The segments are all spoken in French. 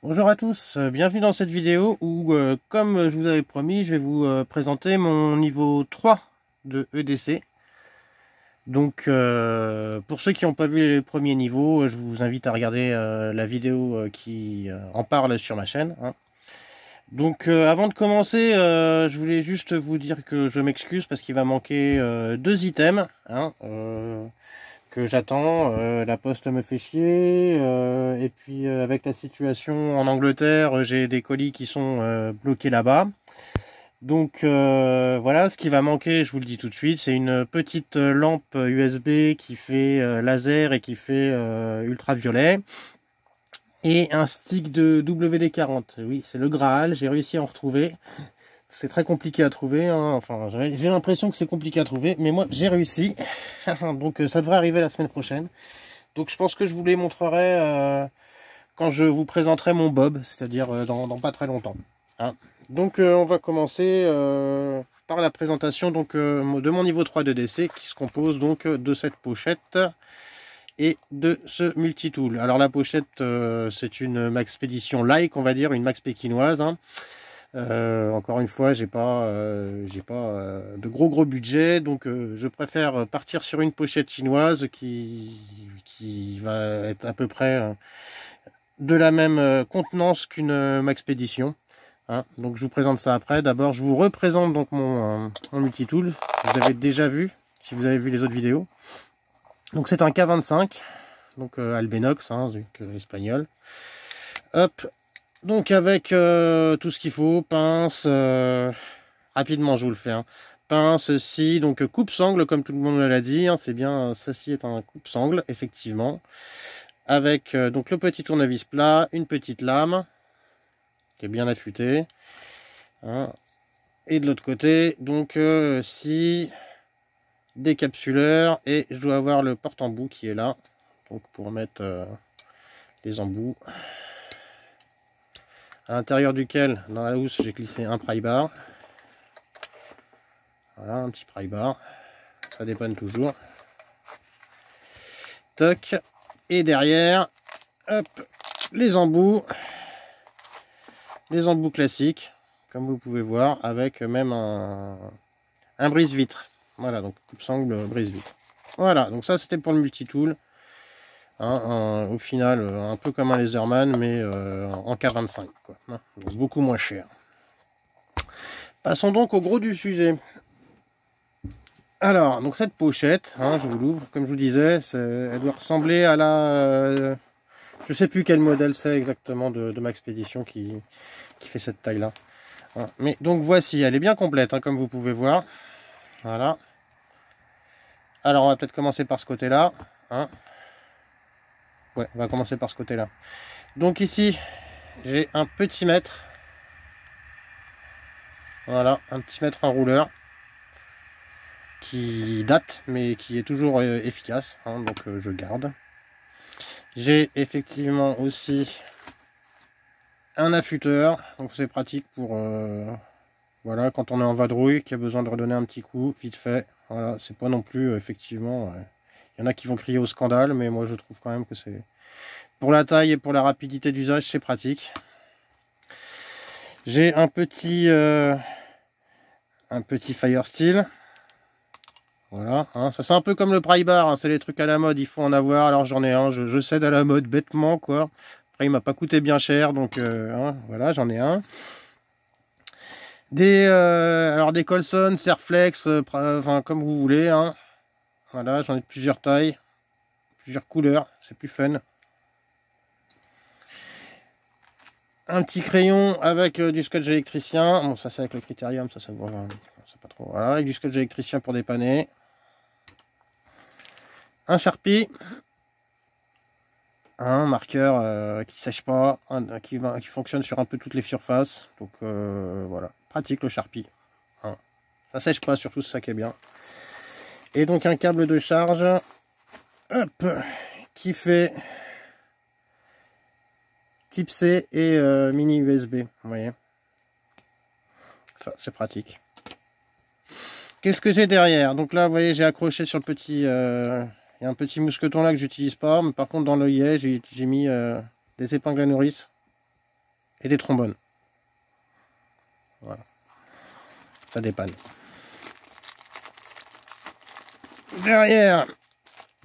Bonjour à tous, bienvenue dans cette vidéo où, comme je vous avais promis, je vais vous présenter mon niveau 3 de EDC. Donc, pour ceux qui n'ont pas vu les premiers niveaux, je vous invite à regarder la vidéo qui en parle sur ma chaîne. Donc, avant de commencer, je voulais juste vous dire que je m'excuse parce qu'il va manquer 2 items. Que j'attends, la poste me fait chier, et puis avec la situation en Angleterre, j'ai des colis qui sont bloqués là-bas. Donc voilà, ce qui va manquer, je vous le dis tout de suite, c'est une petite lampe USB qui fait laser et qui fait ultraviolet. Et un stick de WD-40, oui, c'est le Graal, j'ai réussi à en retrouver. C'est très compliqué à trouver, hein. Enfin j'ai l'impression que c'est compliqué à trouver, mais moi j'ai réussi. Donc ça devrait arriver la semaine prochaine. Donc je pense que je vous les montrerai quand je vous présenterai mon Bob, c'est-à-dire dans pas très longtemps. Hein. Donc on va commencer par la présentation de mon niveau 3 de DC qui se compose donc de cette pochette et de ce multitool. Alors la pochette c'est une Maxpédition like, on va dire, une Max pékinoise. Hein. Encore une fois, j'ai pas de gros budget, donc je préfère partir sur une pochette chinoise qui va être à peu près de la même contenance qu'une Maxpédition. Hein. Donc je vous présente ça après. D'abord, je vous représente donc mon multitool. Vous avez déjà vu, si vous avez vu les autres vidéos. Donc c'est un K25, donc Albenox, hein, espagnol. Hop. Donc avec tout ce qu'il faut, pince, rapidement je vous le fais, hein. Pince, scie, donc coupe-sangle comme tout le monde me l'a dit, hein, c'est bien, ceci est un coupe-sangle, effectivement. Avec donc le petit tournevis plat, une petite lame, qui est bien affûtée. Hein. Et de l'autre côté, donc scie, décapsuleur, et je dois avoir le porte-embout qui est là, donc pour mettre les embouts. À l'intérieur duquel, dans la housse, j'ai glissé un pry bar. Voilà, un petit pry bar. Ça dépanne toujours. Toc. Et derrière, hop, les embouts. Les embouts classiques, comme vous pouvez voir, avec même un brise-vitre. Voilà, donc coupe-sangle brise-vitre. Voilà, donc ça c'était pour le multitool. Hein, au final, un peu comme un Laserman, mais en K25, quoi. Hein, donc beaucoup moins cher. Passons donc au gros du sujet. Alors, donc cette pochette, hein, je vous l'ouvre, comme je vous disais, elle doit ressembler à la... je sais plus quel modèle c'est exactement de Maxpédition qui fait cette taille-là. Hein, mais donc voici, elle est bien complète, hein, comme vous pouvez voir. Voilà. Alors, on va peut-être commencer par ce côté-là. Hein. Ouais, on va commencer par ce côté-là. Donc ici, j'ai un petit mètre. Voilà, un petit mètre enrouleur. Qui date, mais qui est toujours efficace. Hein, donc je garde. J'ai effectivement aussi un affûteur. Donc c'est pratique pour... voilà, quand on est en vadrouille, qui a besoin de redonner un petit coup, vite fait. Voilà, c'est pas non plus, effectivement... il y en a qui vont crier au scandale, mais moi je trouve quand même que c'est... Pour la taille et pour la rapidité d'usage, c'est pratique. J'ai un petit Fire Steel. Voilà, hein, ça c'est un peu comme le pry bar, hein, c'est les trucs à la mode, il faut en avoir. Alors j'en ai un, je cède à la mode bêtement, quoi. Après il m'a pas coûté bien cher, donc hein, voilà, j'en ai un. Alors des Colson, Serflex, enfin comme vous voulez. Hein. Voilà, j'en ai de plusieurs tailles, plusieurs couleurs, c'est plus fun. Un petit crayon avec du scotch électricien. Bon, ça c'est avec le Critérium, ça se voit, c'est pas trop. Voilà, avec du scotch électricien pour dépanner. Un Sharpie. Un marqueur qui sèche pas, qui fonctionne sur un peu toutes les surfaces. Donc voilà, pratique le Sharpie. Hein. Ça sèche pas, surtout, c'est ça qui est bien. Et donc un câble de charge, hop, qui fait type C et mini USB. Vous voyez, ça c'est pratique. Qu'est-ce que j'ai derrière? Donc là, vous voyez, j'ai accroché sur le petit... il y a un petit mousqueton là que j'utilise pas, mais par contre dans l'œillet j'ai mis des épingles à nourrice. et des trombones. Voilà. Ça dépanne. Derrière,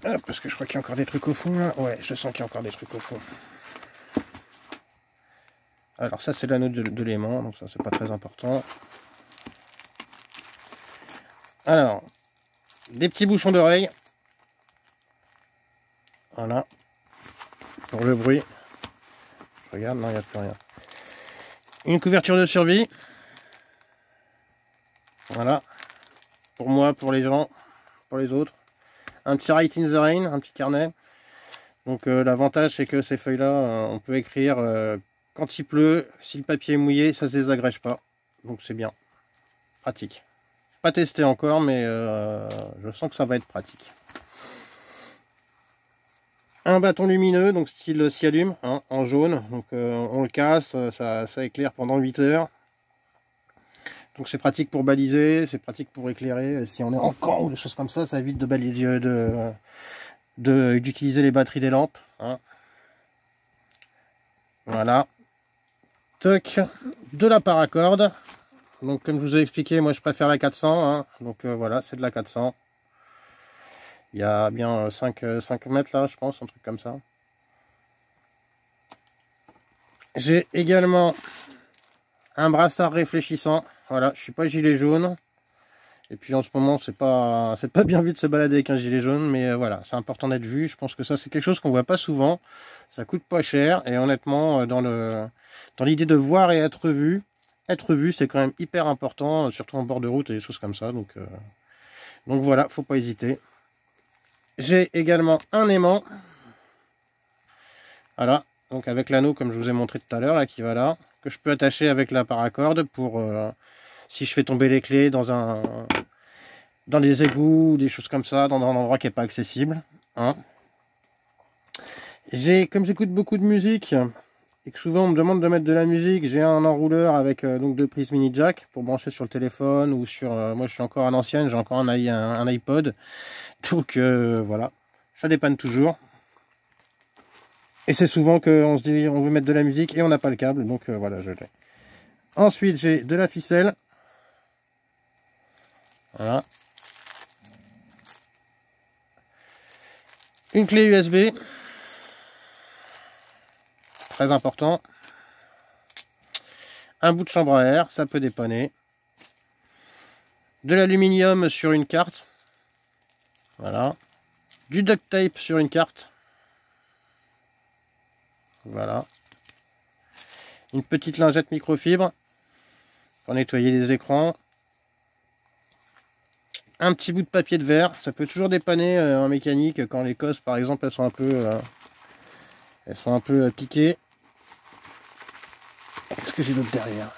hop, parce que je crois qu'il y a encore des trucs au fond là. Ouais, je sens qu'il y a encore des trucs au fond. Alors ça c'est l'anneau de l'aimant, donc ça c'est pas très important. Alors, des petits bouchons d'oreille. Voilà. Pour le bruit. Je regarde, non, il n'y a plus rien. Une couverture de survie. Voilà. Pour moi, pour les gens, pour les autres. Un petit Write in the Rain, un petit carnet. Donc l'avantage c'est que ces feuilles-là, on peut écrire quand il pleut, si le papier est mouillé, ça ne se désagrège pas. Donc c'est bien. Pratique. Pas testé encore, mais je sens que ça va être pratique. Un bâton lumineux, donc style Cialume, hein, en jaune. Donc on le casse, ça éclaire pendant 8 heures. Donc c'est pratique pour baliser, c'est pratique pour éclairer. Si on est en camp ou des choses comme ça évite de baliser, d'utiliser les batteries des lampes. Hein. Voilà. Toc, de la paracorde. Donc comme je vous ai expliqué, moi je préfère la 400. Hein. Donc voilà, c'est de la 400. Il y a bien 5 mètres là, je pense, un truc comme ça. J'ai également un brassard réfléchissant. Voilà, je suis pas gilet jaune. Et puis en ce moment, c'est pas bien vu de se balader avec un gilet jaune, mais voilà, c'est important d'être vu. Je pense que ça, c'est quelque chose qu'on voit pas souvent. Ça coûte pas cher. Et honnêtement, dans l'idée de voir et être vu, c'est quand même hyper important, surtout en bord de route et des choses comme ça. Donc voilà, faut pas hésiter. J'ai également un aimant. Voilà, donc avec l'anneau comme je vous ai montré tout à l'heure, là qui va là, que je peux attacher avec la paracorde pour si je fais tomber les clés dans des égouts ou des choses comme ça, dans un endroit qui n'est pas accessible. Hein. Comme j'écoute beaucoup de musique et que souvent on me demande de mettre de la musique, j'ai un enrouleur avec donc 2 prises mini jack pour brancher sur le téléphone ou sur. Moi je suis encore à l'ancienne, j'ai encore un iPod. Donc voilà, ça dépanne toujours. Et c'est souvent qu'on se dit on veut mettre de la musique et on n'a pas le câble, donc voilà, je l'ai. Ensuite, j'ai de la ficelle. Voilà. Une clé USB. Très important. Un bout de chambre à air, ça peut dépanner. De l'aluminium sur une carte. Voilà. Du duct tape sur une carte. Voilà. Une petite lingette microfibre pour nettoyer les écrans. Un petit bout de papier de verre, ça peut toujours dépanner en mécanique quand les cosses par exemple elles sont un peu piquées. Qu'est-ce que j'ai d'autre derrière?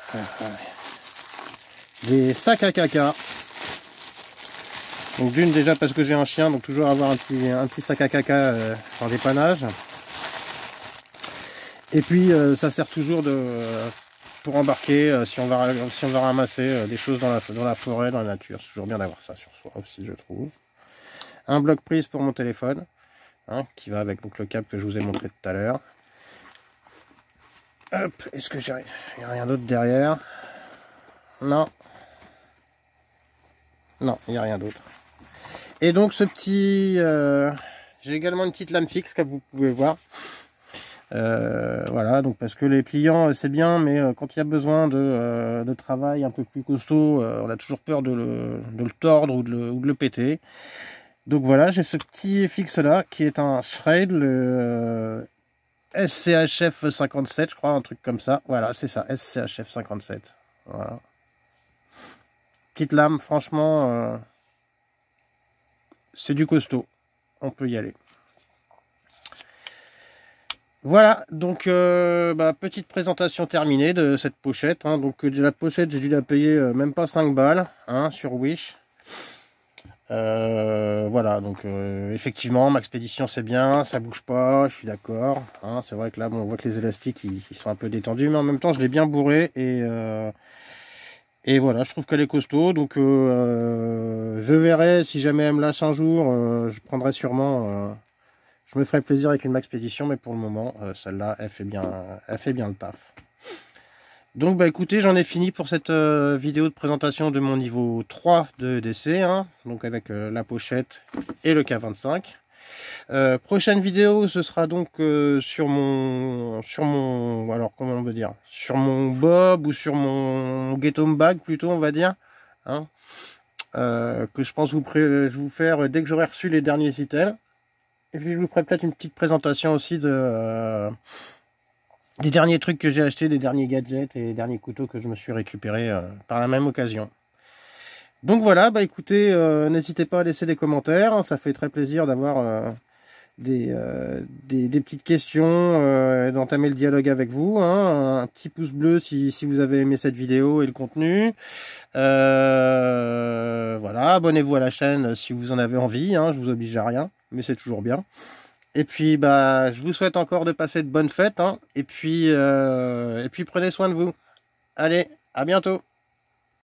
Des sacs à caca. Donc d'une déjà parce que j'ai un chien, donc toujours avoir un petit sac à caca en dépannage. Et puis ça sert toujours pour embarquer si on va ramasser des choses dans la forêt, dans la nature. C'est toujours bien d'avoir ça sur soi aussi, je trouve. Un bloc prise pour mon téléphone, hein, qui va avec donc, le câble que je vous ai montré tout à l'heure. Hop, est-ce que il n'y a rien d'autre derrière? Non. Non, il n'y a rien d'autre. Et donc ce petit... j'ai également une petite lame fixe, comme vous pouvez voir. Voilà, donc parce que les pliants c'est bien, mais quand il y a besoin de travail un peu plus costaud, on a toujours peur de le tordre ou de le péter. Donc voilà, j'ai ce petit fixe là qui est un Schrade, le SCHF 57, je crois, un truc comme ça. Voilà, c'est ça, SCHF 57. Voilà. Petite lame, franchement, c'est du costaud. On peut y aller. Voilà, donc petite présentation terminée de cette pochette. Hein. Donc la pochette, j'ai dû la payer même pas 5 balles hein, sur Wish. Voilà, donc effectivement, Maxpédition c'est bien, ça bouge pas, je suis d'accord. Hein. C'est vrai que là, bon, on voit que les élastiques ils sont un peu détendus, mais en même temps, je l'ai bien bourré et voilà, je trouve qu'elle est costaud. Donc je verrai si jamais elle me lâche un jour, je prendrai sûrement. Je me ferai plaisir avec une Maxpédition, mais pour le moment, celle-là, elle fait bien le taf. Donc bah écoutez, j'en ai fini pour cette vidéo de présentation de mon niveau 3 de EDC, hein, donc avec la pochette et le K25. Prochaine vidéo, ce sera donc sur mon, alors comment on veut dire, sur mon bob ou sur mon get home bag plutôt, on va dire, hein, que je pense vous faire dès que j'aurai reçu les derniers items. Et puis je vous ferai peut-être une petite présentation aussi de des derniers trucs que j'ai achetés, des derniers gadgets et des derniers couteaux que je me suis récupérés par la même occasion. Donc voilà, bah écoutez, n'hésitez pas à laisser des commentaires, hein, ça fait très plaisir d'avoir des petites questions, d'entamer le dialogue avec vous, hein. Un petit pouce bleu si vous avez aimé cette vidéo et le contenu. Voilà, abonnez-vous à la chaîne si vous en avez envie, hein, je vous oblige à rien, mais c'est toujours bien. Et puis bah je vous souhaite encore de passer de bonnes fêtes, hein, et puis prenez soin de vous. Allez, à bientôt.